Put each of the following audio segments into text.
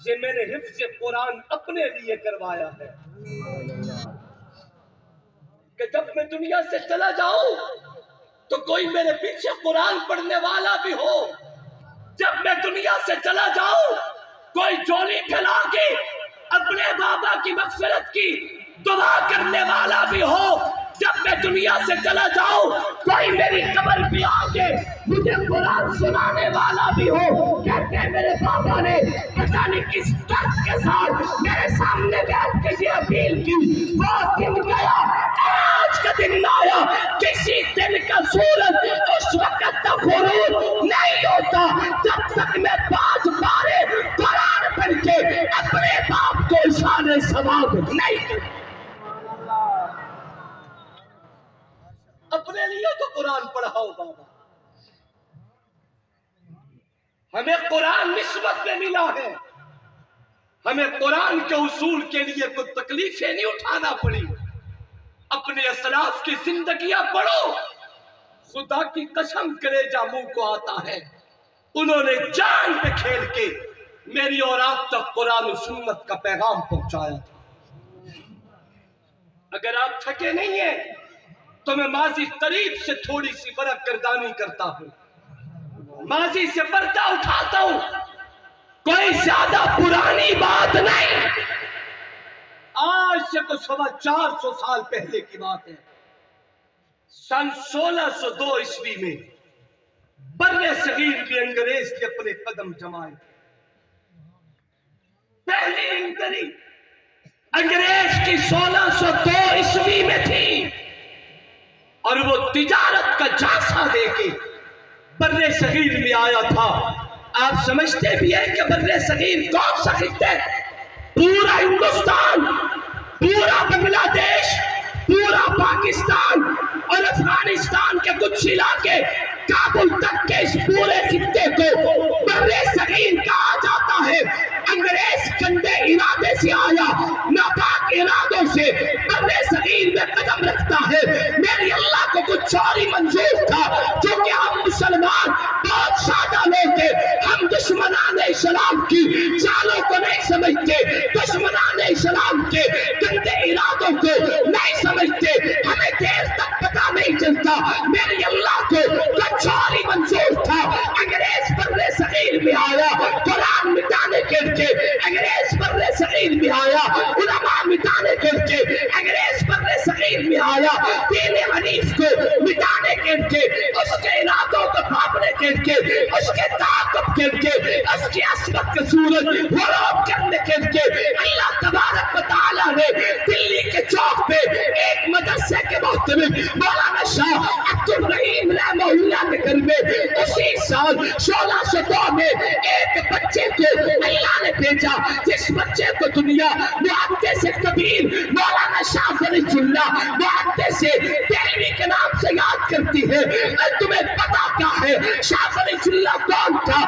یہ میں نے حفظ قرآن اپنے لیے کروایا ہے کہ جب میں دنیا سے چلا جاؤں تو کوئی میرے پیچھے قرآن پڑھنے والا بھی ہو. جب میں دنیا سے چلا جاؤں کوئی جولی پھیلا کے اپنے بابا کی مغفرت کی دعا کرنے والا بھی ہو. جب میں دنیا سے چلا جاؤں کوئی میری قبر پہ آ کے مجھے قرآن سنانے والا بھی ہو. کہتے ہیں میرے بابا نے پتہ نہیں کس درد کے ساتھ میرے سامنے بیٹھ کے یہ اپیل کی. وہ دن گیا آج کا دن آیا. کسی دن کا سورج اس وقت تک غروب نہیں ہوتا جب تک میں 5 پارے قرآن پڑھ کے اپنے باپ کو اشارے ثواب نہیں کرتا. اپنے لیے تو قرآن پڑھاؤ بابا. ہمیں قرآن نسبت میں ملا ہے. ہمیں قرآن کے اصول کے لیے کوئی تکلیفیں نہیں اٹھانا پڑی. اپنے اسلاف کی زندگیاں پڑھو. خدا کی قسم کلیجہ منہ کو آتا ہے. انہوں نے جان پہ کھیل کے میری اور آپ تک قرآن و سنت کا پیغام پہنچایا تھا. اگر آپ تھکے نہیں ہیں تو میں ماضی قریب سے تھوڑی سی فرق گردانی کرتا ہوں. ماضی سے پردہ اٹھاتا ہوں. کوئی زیادہ پرانی بات نہیں. آج سے تو 450 سال پہلے کی بات ہے. سن 1602 عیسوی میں بر صغیر بھی انگریز کے اپنے قدم جمائے. پہلی انٹری انگریز کی 1602 عیسوی میں تھی اور وہ تجارت کا جھانسا دے کے بر صغیر میں آیا تھا. آپ سمجھتے بھی ہیں کہ بر صغیر کون سا خطہ ہے؟ پورا ہندوستان، پورا بنگلہ دیش، پورا پاکستان اور افغانستان کے کچھ علاقے، کابل تک کے اس پورے خطے کو بر صغیر کہا جاتا ہے. انگریز گندے ارادے سے آیا، ناپاک ارادوں سے بر صغیر میں قدم رکھتا ہے. میری اللہ کو کچھ اور ہی منظور تھا کیونکہ ہم مسلمان بہت سادہ لوگ تھے. ہم دشمنان اسلام کی چالوں کو نہیں سمجھتے، دشمنان اسلام کے گندے ارادوں کو نہیں سمجھتے. ہمیں دیر تک پتہ نہیں چلتا. میری اللہ کو کچھ اور ہی منظور تھا. انگریز بر صغیر میں آیا قرآن مٹانے کے لیے. انگریز بر صغیر میں آیا علماء مٹانے کے لیے. انگریز بر صغیر میں آیا دین حنیف کو مٹانے کے لیے، اس کے ارادوں کو بھاپنے کے لیے، اس کے تعاقب کے لیے، اس کی عصمت کے سورج غروب کرنے کے لیے. اللہ تبارک و تعالیٰ نے دلی کے چوک پہ ایک مدرسے کے محتمل مولانا شاہ عبد الرحیم رحمہ اللہ کے گھر میں اسی سال 1602 میں ایک بچے کو اللہ نے بھیجا، جس بچے کو دنیا محدث کبیر مولانا شاہ فریج اللہ محدث دہلوی کے نام سے یاد کرتی ہے. تمہیں پتا کیا ہے شاہ فریج اللہ کون تھا؟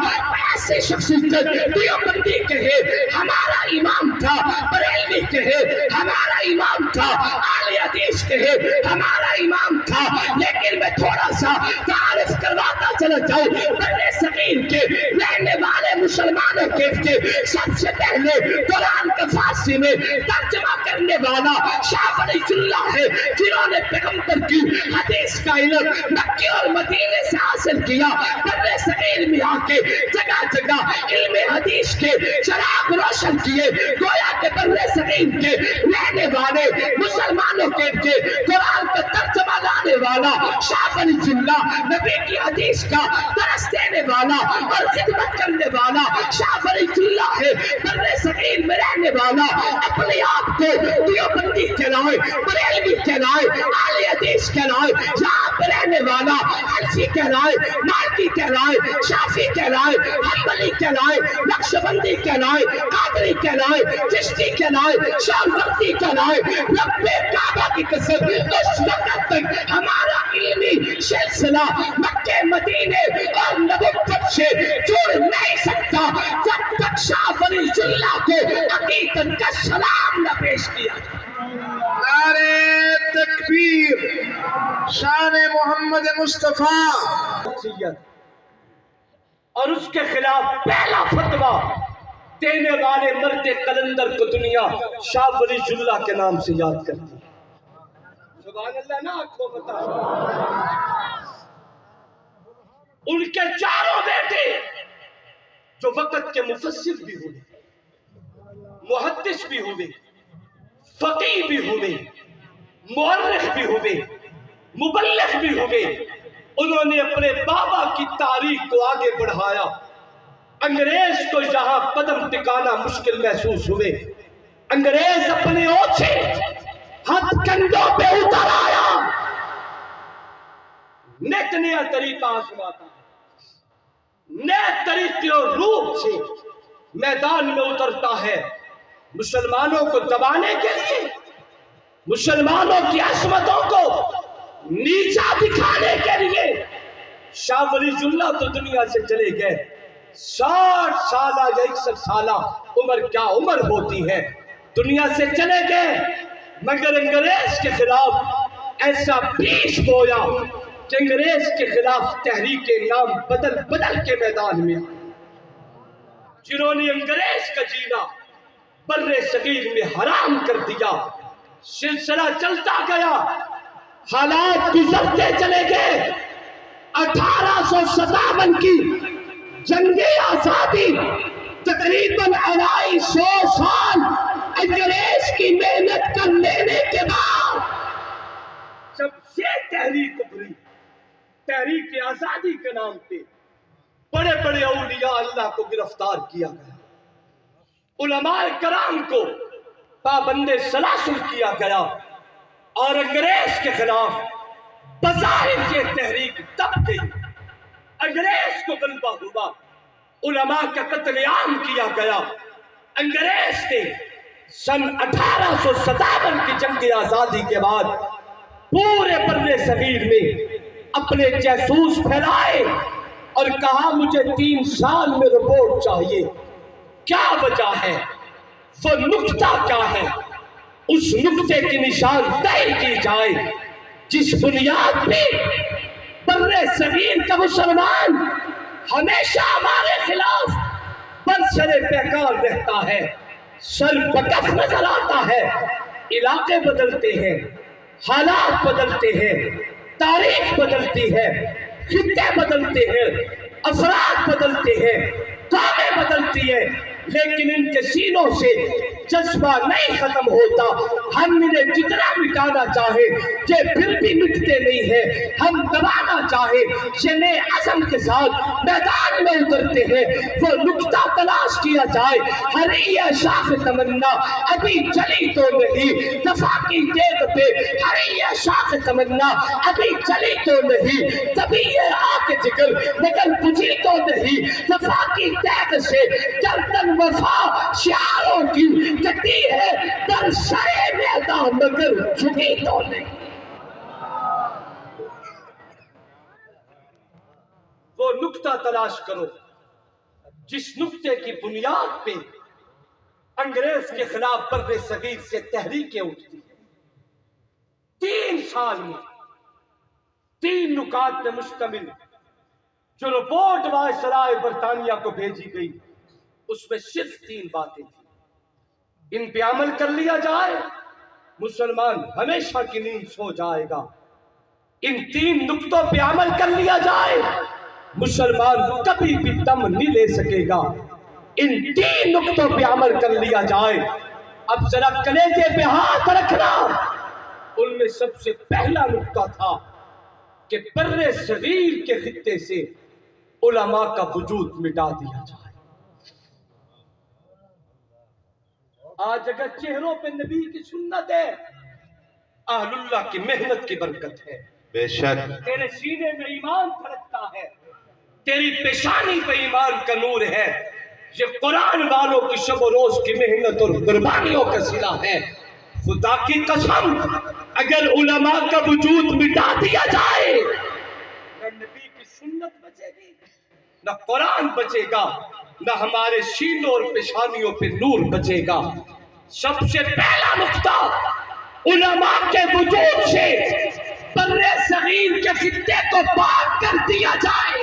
ایسے شخصیت دیوبندی کہے ہمارا امام تھا، بریلوی کہے ہمارا امام تھا، اہل حدیث کہے ہمارا امام تھا. لیکن میں تھوڑا سا تعارف کرواتا چلا جاؤں. بر صغیر کے رہنے والے مسلمانوں کے لیے سب سے پہلے قرآن کا فارسی میں ترجمہ کرنے والا شاہ فریج اللہ ہے، جنہوں نے پیغمبر کی حدیث کا علم مکے اور مدینے سے حاصل کیا. بر صغیر میں آ کے جگہ جگہ علم حدیث کے چراغ روشن کیے. گویا کہ بر صغیر کے رہنے والے مسلمانوں کے لیے قرآن کا ترجمہ لانے والا شاہ فریج اللہ، نبی کی حدیث کا درس دینے والا اور خدمت کرنے والا شاہ فریج اللہ ہے. بر صغیر میں رہنے والا اپنے آپ کو دیوبندی کہلائے، بریلوی کہلائے، اہل حدیث کہلائے، یہاں پہ رہنے والا حنفی کہلائے، مالکی کہلائے، شافعی کہلائے، حنبلی کہلائے، نقشبندی کہلائے، قادری کہلائے، چشتی کہلائے، شاذلی کہلائے. رب کعبہ کی قسم اس وقت تک ہمارا علمی سلسلہ مکے مدینے اور نبوت سے جڑ نہیں سکتا جب تک شاہ فریج اللہ کو عقیدت کا سلام نہ پیش کیا. نعرہ تکبیر، شان محمد مصطفیٰ. اور اس کے خلاف پہلا فتویٰ دینے والے مرد قلندر کو دنیا شاہ ولی اللہ کے نام سے یاد کرتی ہے. سبحان اللہ نا آپ کو بتا. ان کے چاروں بیٹے جو وقت کے مفسر بھی ہوئے, محدث بھی ہوئے, فقیہ بھی ہوئے, مورخ بھی ہوئے, مبلغ بھی ہوئے, انہوں نے اپنے بابا کی تاریخ کو آگے بڑھایا. انگریز کو یہاں قدم ٹکانا مشکل محسوس ہوئے. انگریز اپنے اوچھے ہتھ کنڈوں پہ اتر آیا, نت نیا طریقہ آزماتا ہے, نئے طریقے اور روپ سے میدان میں اترتا ہے, مسلمانوں کو دبانے کے لیے, مسلمانوں کی عصمتوں کو نیچا دکھانے کے لیے. شاہ ولی اللہ تو دنیا سے چلے گئے, 60 سالہ یا 61 سالہ عمر کیا عمر ہوتی ہے, دنیا سے چلے گئے, مگر انگریز کے خلاف ایسا پیش گویا کہ انگریز کے خلاف تحریک نام بدل بدل کے میدان میں, جنہوں نے انگریز کا جینا بر صغیر میں حرام کر دیا. سلسلہ چلتا گیا, حالات گزرتے چلے گئے. 1857 کی جنگ آزادی تقریباً 250 سال انگریز کی محنت کر لینے کے بعد جب یہ تحریک ابھری, تحریک آزادی کے نام پہ بڑے بڑے اولیاء اللہ کو گرفتار کیا گیا, علماء کرام کو پابند سلاسل کیا گیا, اور انگریز کے خلاف بظاہر یہ تحریک دب گئی. انگریز کو غلبہ ہوا, علماء کا قتل عام کیا گیا. انگریز نے سن 1857 کی جنگ آزادی کے بعد پورے بر صغیر میں اپنے جاسوس پھیلائے اور کہا مجھے 3 سال میں رپورٹ چاہیے. کیا وجہ ہے, وہ نقطہ کیا ہے, اس نقطے کی نشاندہی کی جائے جس بنیاد پہ بر صغیر کا مسلمان ہمیشہ ہمارے خلاف برسر پیکار رہتا ہے, سر بکف نظر آتا ہے. علاقے بدلتے ہیں, حالات بدلتے ہیں, تاریخ بدلتی ہے, خطے بدلتے ہیں, افراد بدلتے ہیں, قومیں بدلتی ہیں, لیکن ان کے سینوں سے جذبہ نہیں ختم ہوتا. ہم انہیں جتنا مٹانا چاہے یہ پھر بھی مٹتے نہیں ہیں, ہم دبانا چاہے یہ نئے عزم کے ساتھ میدان میں اترتے ہیں. وہ نقطہ تلاش کیا جائے, ہر یہ شاخ تمنا ابھی چلی تو نہیں, دفاع کی دیگ پہ ہر یہ شاخ تمنا ابھی چلی تو نہیں, تبھی یہ آگ جگر مگر بجھی تو نہیں. دفاع کی دیگ سے گردن وفا شعاروں کی کٹی ہے, در سرے میدان مگر جھکی تو نہیں. وہ نقطہ تلاش کرو جس نقطے کی بنیاد پہ انگریز کے خلاف بر صغیر سے تحریکیں اٹھتی ہیں. 3 سال میں 3 نکات پہ مشتمل جو رپورٹ وائسرائے برطانیہ کو بھیجی گئی, اس میں صرف 3 باتیں تھیں. ان پہ عمل کر لیا جائے مسلمان ہمیشہ کی نیند سو جائے گا. ان 3 نقطوں پہ عمل کر لیا جائے مسلمان کبھی بھی دم نہیں لے سکے گا. ان 3 نقطوں پہ عمل کر لیا جائے. اب ذرا کلیجے پہ ہاتھ رکھنا. ان میں سب سے پہلا نقطہ تھا کہ بر صغیر کے خطے سے علماء کا وجود مٹا دیا جائے. آج اگر چہروں پہ نبی کی سنت ہے, اہل اللہ کی محنت کی برکت ہے. بے شک تیرے سینے میں ایمان دھڑکتا ہے, تیری پیشانی پہ ایمان کا نور ہے. یہ قرآن والوں کی شب و روز کی محنت اور قربانیوں کا صلہ ہے. خدا کی قسم اگر علماء کا وجود مٹا دیا جائے نہ نبی کی سنت بچے گی, نہ قرآن بچے گا, نہ ہمارے سینوں اور پیشانیوں پہ نور بچے گا. سب سے پہلا نقطہ علماء کے وجود سے بر صغیر کے خطے کو پاک کر دیا جائے.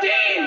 3,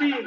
3,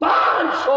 500